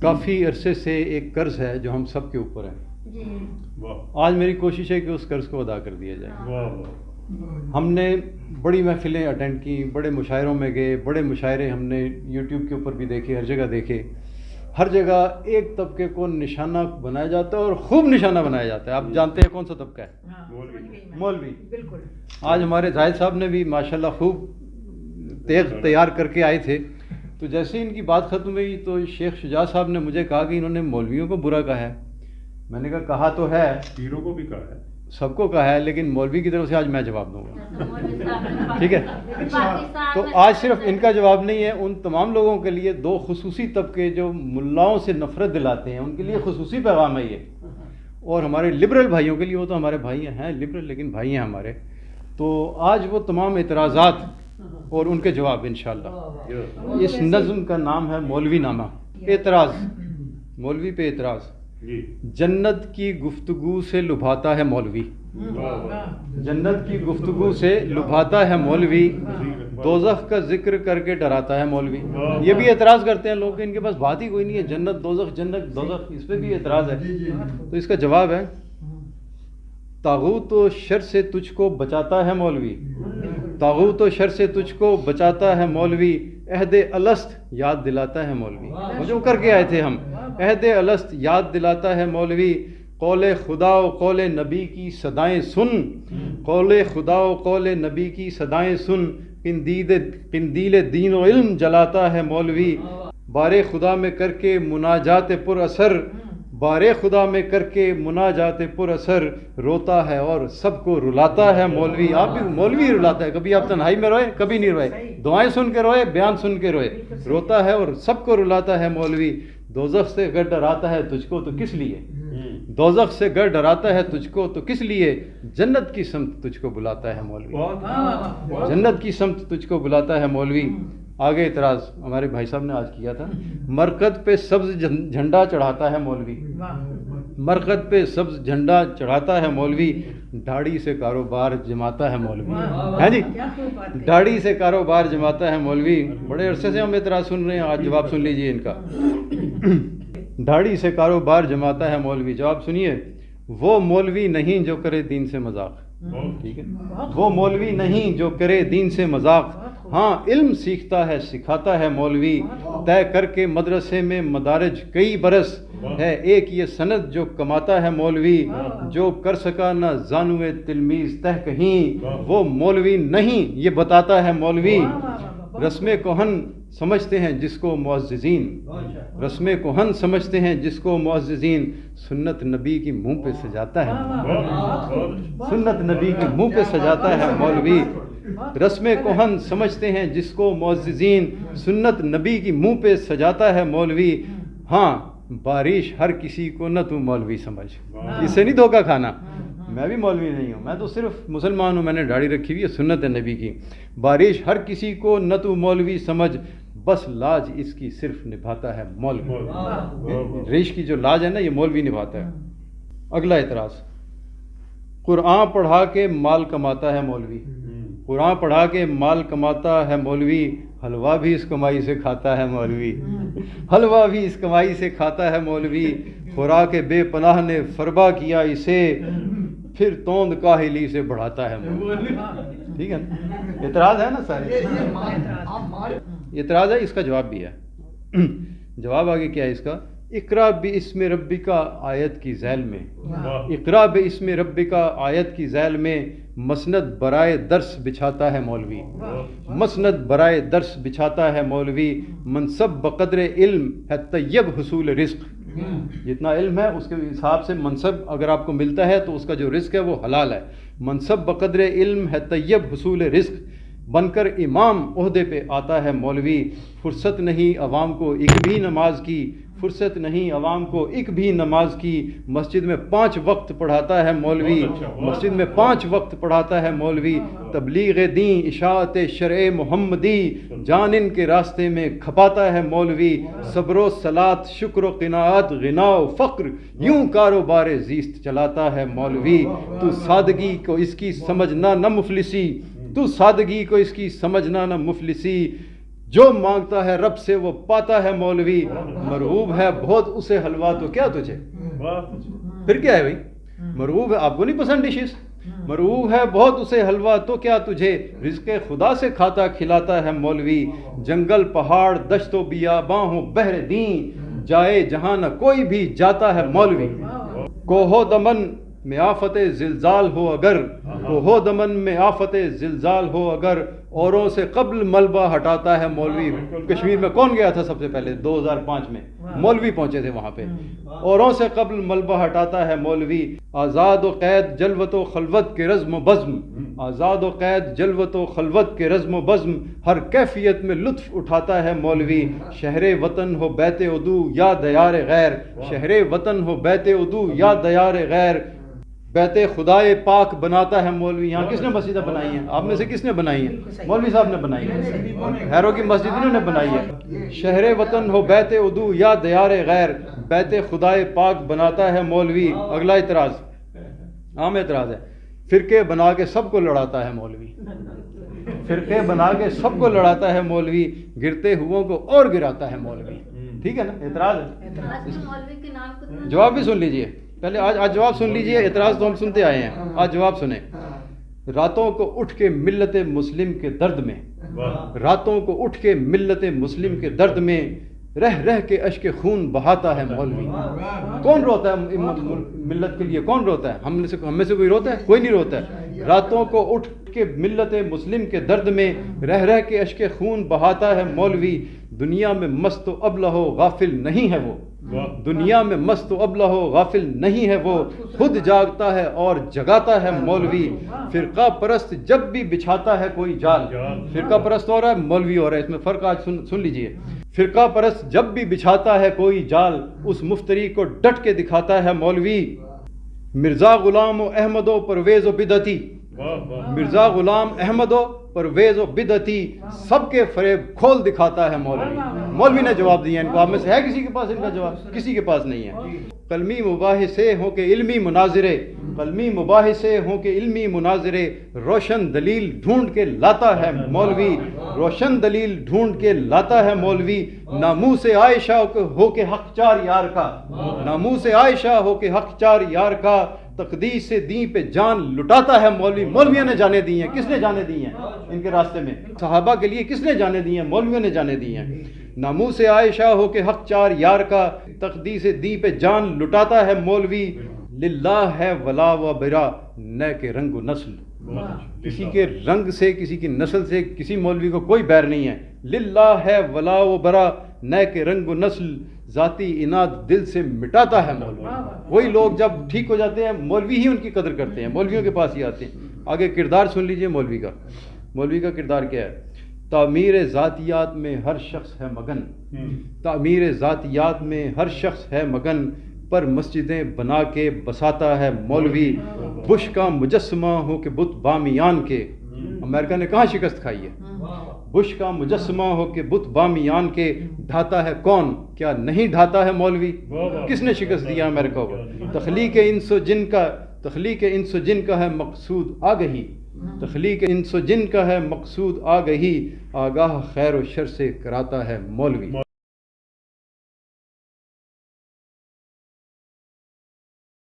کافی عرصے سے ایک قرض ہے جو ہم سب کے اوپر ہے. آج میری کوشش ہے کہ اس قرض کو ادا کر دیا جائے. ہم نے بڑی محفلیں اٹینڈ کی، بڑے مشاعروں میں گئے، بڑے مشاعرے ہم نے یوٹیوب کے اوپر بھی دیکھے، ہر جگہ دیکھے. ہر جگہ ایک طبقے کو نشانہ بنایا جاتا ہے اور خوب نشانہ بنایا جاتا ہے. آپ جانتے ہیں کون سا طبقہ ہے؟ مولوی. بالکل. آج ہمارے زاہد صاحب نے بھی ماشاءاللہ خوب تیغ تیار کر کے آئے تھے. تو جیسے ان کی بات ختم ہوئی تو شیخ شجاع صاحب نے مجھے کہا کہ انہوں نے مولویوں کو برا کہا ہے. میں نے کہا تو ہے، پیروں کو بھی کہا ہے، سب کو کہا ہے، لیکن مولوی کی طرف سے آج میں جواب دوں گا. ٹھیک ہے؟ تو آج صرف ان کا جواب نہیں ہے، ان تمام لوگوں کے لیے دو خصوصی طبقے جو ملاؤں سے نفرت دلاتے ہیں ان کے لیے خصوصی پیغام ہے یہ. اور ہمارے لبرل بھائیوں کے لیے، وہ تو ہمارے بھائی ہیں لبرل لیکن بھائی ہیں ہمارے. تو آج وہ تمام اعتراضات اور ان کے جواب انشاءاللہ. اس نظم کا نام ہے مولوی نامہ. اعتراض، مولوی پہ اعتراض. جنت کی گفتگو سے لبھاتا ہے مولوی، جنت کی گفتگو سے لبھاتا ہے مولوی، دوزخ کا ذکر کر کے ڈراتا ہے مولوی. یہ بھی اعتراض کرتے ہیں لوگ کہ ان کے پاس بات ہی کوئی نہیں ہے، جنت دوزخ جنت دوزخ، اس پہ بھی اعتراض ہے. تو اس کا جواب ہے طاغوت و شر سے تجھ کو بچاتا ہے مولوی، طاغوت و شر سے تجھ کو بچاتا ہے مولوی، عہد الست یاد دلاتا ہے مولوی. وہ جو کر کے آئے تھے ہم، عہد الست یاد دلاتا ہے مولوی. قول خدا و قول نبی کی صدائیں سن، قول خدا و قول نبی کی صدائیں سن، قندیل دین و علم جلاتا ہے مولوی. بار خدا میں کر کے مناجات پر اثر، بار خدا میں کر کے مناجات پر اثر، روتا ہے اور سب کو رلاتا ہے مولوی. آپ بھی مولوی رلاتا ہے، کبھی آپ تنہائی میں روئے کبھی نہیں روئے، دعائیں سن کے روئے بیان سن کے روئے. روتا ہے اور سب کو رلاتا ہے مولوی. دوزخ سے گر ڈراتا ہے تجھ کو تو کس لیے، دوزخ سے گر ڈراتا ہے تجھ کو تو کس لیے، جنت کی سمت تجھ کو بلاتا ہے مولوی، جنت کی سمت تجھ کو بلاتا ہے مولوی. آگے اعتراض ہمارے بھائی صاحب نے آج کیا تھا. مرکز پہ سبز جھنڈا چڑھاتا ہے مولوی، مرکز پہ سبز جھنڈا چڑھاتا ہے مولوی، داڑھی سے کاروبار جماتا ہے مولوی. ہے جی، داڑھی سے کاروبار جماتا ہے مولوی. بڑے عرصے سے ہم اعتراض سن رہے ہیں، آج جواب سن لیجئے ان کا. داڑھی سے کاروبار جماتا ہے مولوی. جواب سنیے، وہ مولوی نہیں جو کرے دین سے مذاق. ٹھیک ہے، وہ مولوی نہیں جو کرے دین سے مذاق، ہاں علم سیکھتا ہے سکھاتا ہے مولوی. طے کر کے مدرسے میں مدارج کئی برس، ہے ایک یہ سند جو کماتا ہے مولوی. جو کر سکا نہ زانوے تلمیذ تہ کہیں، وہ مولوی نہیں یہ بتاتا ہے مولوی. رسم کہن سمجھتے ہیں جس کو معززین، رسم کہن سمجھتے ہیں جس کو معززین، سنت نبی کی منہ پہ سجاتا ہے، سنت نبی کی منہ پہ سجاتا ہے مولوی. رسم کہن سمجھتے ہیں جس کو معززین، سنت نبی کی منہ پہ سجاتا ہے مولوی. ہاں بارش ہر کسی کو نہ تو مولوی سمجھ، اس سے نہیں دھوکہ کھانا. میں بھی مولوی نہیں ہوں، میں تو صرف مسلمان ہوں، میں نے داڑھی رکھی ہوئی ہے سنت نبی کی. بارش ہر کسی کو نہ تو مولوی سمجھ، بس لاج اس کی صرف نبھاتا ہے مولوی. ریش کی جو لاج ہے نا یہ مولوی نبھاتا ہے. اگلا اعتراض، قرآن پڑھا کے مال کماتا ہے مولوی، قرآن پڑھا کے مال کماتا ہے مولوی، حلوہ بھی اس کمائی سے کھاتا ہے مولوی، حلوہ بھی اس کمائی سے کھاتا ہے مولوی. خوراک بے پناہ نے فربا کیا اسے، پھر توند کاہلی سے بڑھاتا ہے مولوی. ٹھیک ہے نا، اعتراض ہے نا سارے، اعتراض ہے. اس کا جواب بھی ہے. جواب آگے کیا ہے اس کا، اقرا باسم ربک آیت کی ذیل میں، اقرا باسم ربک آیت کی ذیل میں، مسند برائے درس بچھاتا ہے مولوی، مسند برائے درس بچھاتا ہے مولوی. منصب بقدر علم ہے طیب حصول رزق، جتنا علم ہے اس کے حساب سے منصب اگر آپ کو ملتا ہے تو اس کا جو رزق ہے وہ حلال ہے. منصب بقدر علم ہے طیب حصول رزق، بن کر امام عہدے پہ آتا ہے مولوی. فرصت نہیں عوام کو ایک بھی نماز کی، فرصت نہیں عوام کو ایک بھی نماز کی، مسجد میں 5 وقت پڑھاتا ہے مولوی، مسجد میں 5 وقت پڑھاتا ہے مولوی. تبلیغ دین اشاعت شرع محمدی، جان ان کے راستے میں کھپاتا ہے مولوی. صبر و صلات شکر و قناعت غنا و فقر، یوں کاروبار زیست چلاتا ہے مولوی. تو سادگی کو اس کی سمجھنا نہ مفلسی، تو سادگی کو اس کی سمجھنا نہ مفلسی، جو مانگتا ہے رب سے وہ پاتا ہے مولوی، مرغوب ہے بہت اسے حلوا تو کیا تجھے، پھر کیا ہے بھائی، مرغوب ہے، آپ کو نہیں پسند ڈشز، مرغوب ہے بہت اسے حلوا تو کیا تجھے، رزق خدا سے کھاتا کھلاتا ہے مولوی، جنگل پہاڑ دشت و بیاباں ہو بحر دین، جائے جہاں نہ کوئی بھی جاتا ہے مولوی، کوہ دمن میں آفت زلزال ہو اگر، کوہ دمن میں آفت زلزال ہو اگر، اوروں سے قبل ملبہ ہٹاتا ہے مولوی۔ کشمیر میں کون گیا تھا سب سے پہلے 2005 میں؟ مولوی پہنچے تھے وہاں پہ۔ اوروں سے قبل ملبہ ہٹاتا ہے مولوی، آزاد و قید جلوت و خلوت کے رزم و بزم، آزاد و قید جلوت و خلوت کے رزم و بزم، ہر کیفیت میں لطف اٹھاتا ہے مولوی، شہر وطن ہو بیت عدو یا دیار غیر، شہر وطن ہو بیت عدو یا دیار غیر، بیت خدائے پاک بناتا ہے مولوی۔ یہاں کس نے مسجدیں بنائی ہیں؟ آپ میں سے کس نے بنائی ہیں؟ مولوی صاحب نے بنائی ہے، حیروں کی مسجد انہوں نے بنائی ہے۔ شہر وطن ہو بیت عدو یا دیار غیر، بیت خدائے پاک بناتا ہے مولوی۔ اگلا اعتراض، عام اعتراض ہے، فرقے بنا کے سب کو لڑاتا ہے مولوی، فرقے بنا کے سب کو لڑاتا ہے مولوی، گرتے ہوئوں کو اور گراتا ہے مولوی۔ ٹھیک ہے نا، اعتراض ہے، جواب بھی سن لیجئے پہلے، آج جواب سن لیجئے، اعتراض تو ہم سنتے آئے ہیں، آج جواب سنیں۔ راتوں کو اٹھ کے ملت مسلم کے درد میں، راتوں کو اٹھ کے ملت مسلم کے درد میں، رہ رہ کے اشک خون بہاتا ہے مولوی۔ کون روتا ہے ملت کے لیے؟ کون روتا ہے؟ ہم میں سے کوئی روتا ہے؟ کوئی نہیں روتا ہے۔ راتوں کو اٹھ کے ملت مسلم کے درد میں، رہ رہ کے اشک خون بہاتا ہے مولوی، دنیا میں مست و ابلہ و غافل نہیں ہے وہ، دنیا میں مست و ابلہ و غافل نہیں ہے وہ، خود جاگتا ہے اور جگاتا ہے مولوی، فرقہ پرست جب بھی بچھاتا ہے کوئی جال، فرقہ پرست ہو رہا ہے، مولوی ہو رہا ہے، اس میں فرق آج سن لیجئے۔ فرقہ پرست جب بھی بچھاتا ہے کوئی جال، اس مفتری کو ڈٹ کے دکھاتا ہے مولوی، مرزا غلام و احمد و پرویز و بدعتی، مرزا غلام احمد و پرویز و بدعتی، سب کے فریب کھول دکھاتا ہے مولوی۔ مولوی نے جواب دیا ان کو، آپ میں سے ہے کسی کے پاس ان کا جواب؟ کسی کے پاس نہیں ہے۔ قلمی مباحثے ہوں کہ علمی مناظرے، قلمی مباحثے ہوں کہ علمی مناظرے، روشن دلیل ڈھونڈ کے لاتا ہے مولوی، روشن دلیل ڈھونڈ کے لاتا ہے مولوی، ناموس عائشہ ہو کے حق چار یار کا، ناموس عائشہ ہو کے حق چار یار کا، تقدیس دین پہ جان لٹاتا ہے مولوی۔ مولویوں نے جانے دی ہیں، کس نے جانے دی ہیں ان کے راستے میں؟ صحابہ کے لیے کس نے جانے دی ہیں؟ مولویوں نے جانے دی ہیں۔ ناموس عائشہ ہو کے حق چار یار کا، تقدیس دین پہ جان لٹاتا ہے مولوی، للہ ہے ولا و برا نہ کہ رنگ و نسل، کسی کے رنگ سے کسی کی نسل سے کسی مولوی کو کوئی بیر نہیں ہے، للہ ہے ولا و برا نہ کہ رنگ و نسل، ذاتی اناد دل سے مٹاتا ہے مولوی۔ وہی لوگ جب ٹھیک ہو جاتے ہیں مولوی ہی ان کی قدر کرتے ہیں، مولویوں کے پاس ہی آتے ہیں۔ آگے کردار سن لیجئے مولوی کا، مولوی کا کردار کیا ہے؟ تعمیر ذاتیات میں ہر شخص ہے مگن، تعمیر ذاتیات میں ہر شخص ہے مگن، پر مسجدیں بنا کے بساتا ہے مولوی، بش کا مجسمہ ہو کہ بت بامیان کے، امریکہ نے کہاں شکست کھائی ہے؟ بش کا مجسمہ ہو کہ بت بامیان کے، ڈھاتا ہے کون؟ کیا نہیں ڈھاتا ہے مولوی؟ کس نے شکست دیا امریکہ کو؟ تخلیق انس و جن کا، تخلیق انس و جن کا ہے مقصود آگہی، تخلیق انس و جن کا ہے مقصود آگہی، آگاہ خیر و شر سے کراتا ہے مولوی۔